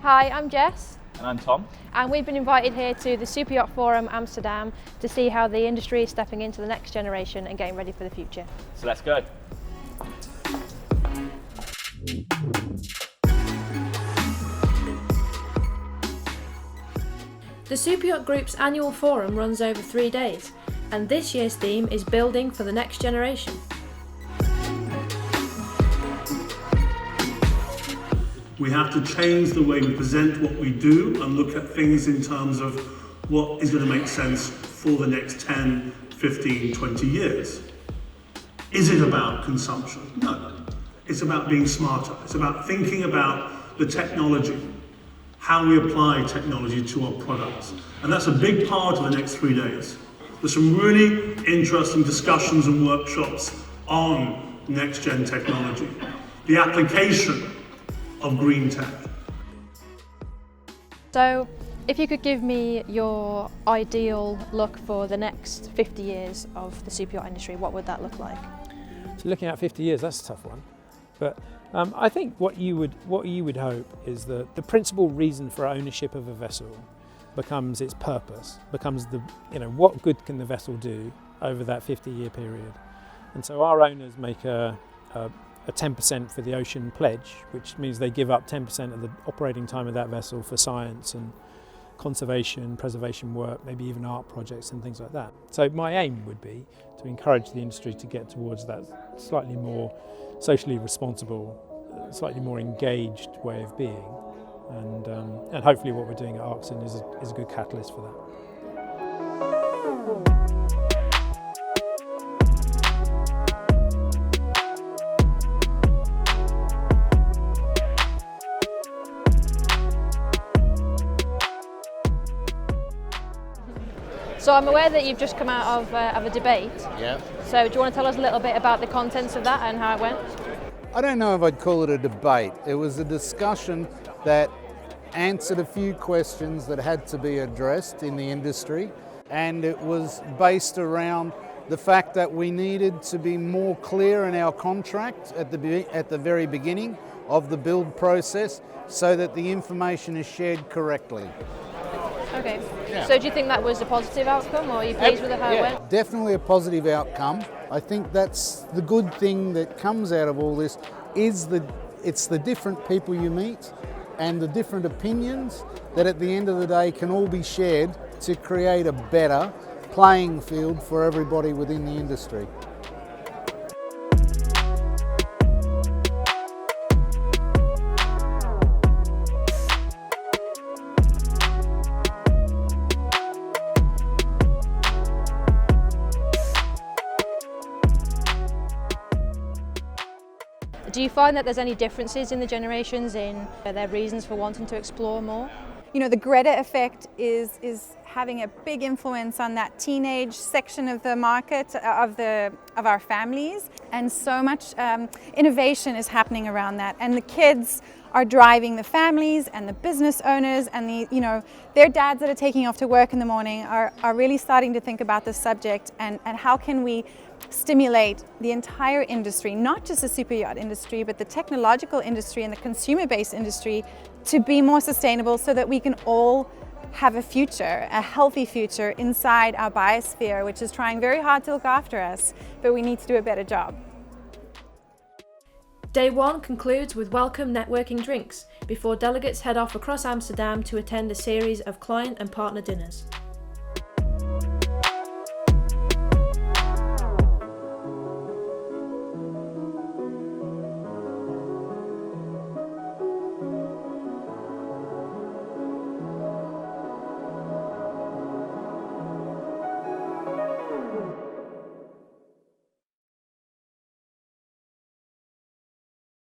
Hi, I'm Jess. And I'm Tom. And we've been invited here to the Superyacht Forum Amsterdam to see how the industry is stepping into the next generation and getting ready for the future. So let's go. The Superyacht Group's annual forum runs over 3 days, and this year's theme is Building for the Next Generation. We have to change the way we present what we do and look at things in terms of what is going to make sense for the next 10, 15, 20 years. Is it about consumption? No. It's about being smarter. It's about thinking about the technology, how we apply technology to our products. And that's a big part of the next 3 days. There's some really interesting discussions and workshops on next-gen technology, the application of green tech. So, if you could give me your ideal look for the next 50 years of the superyacht industry, what would that look like? So looking at 50 years, that's a tough one. But I think what you would hope is that the principal reason for ownership of a vessel becomes its purpose, becomes what good can the vessel do over that 50-year period. And so our owners make a 10% for the ocean pledge, which means they give up 10% of the operating time of that vessel for science and conservation, preservation work, maybe even art projects and things like that. So my aim would be to encourage the industry to get towards that slightly more socially responsible, slightly more engaged way of being. And hopefully what we're doing at Arxon is a good catalyst for that. So I'm aware that you've just come out of a debate. Yeah. So do you want to tell us a little bit about the contents of that and how it went? I don't know if I'd call it a debate. It was a discussion that answered a few questions that had to be addressed in the industry, and it was based around the fact that we needed to be more clear in our contract at the very beginning of the build process so that the information is shared correctly. Okay. Yeah. So do you think that was a positive outcome, or are you pleased with how it went? Definitely a positive outcome. I think that's the good thing that comes out of all this is it's the different people you meet and the different opinions that at the end of the day can all be shared to create a better playing field for everybody within the industry. Do you find that there's any differences in the generations in their reasons for wanting to explore more? You know, the Greta effect is having a big influence on that teenage section of the market of our families, and so much innovation is happening around that, and the kids are driving the families and the business owners, and their dads that are taking off to work in the morning are really starting to think about this subject and how can we stimulate the entire industry, not just the superyacht industry, but the technological industry and the consumer-based industry to be more sustainable so that we can all have a future, a healthy future inside our biosphere, which is trying very hard to look after us, but we need to do a better job. Day 1 concludes with welcome networking drinks before delegates head off across Amsterdam to attend a series of client and partner dinners.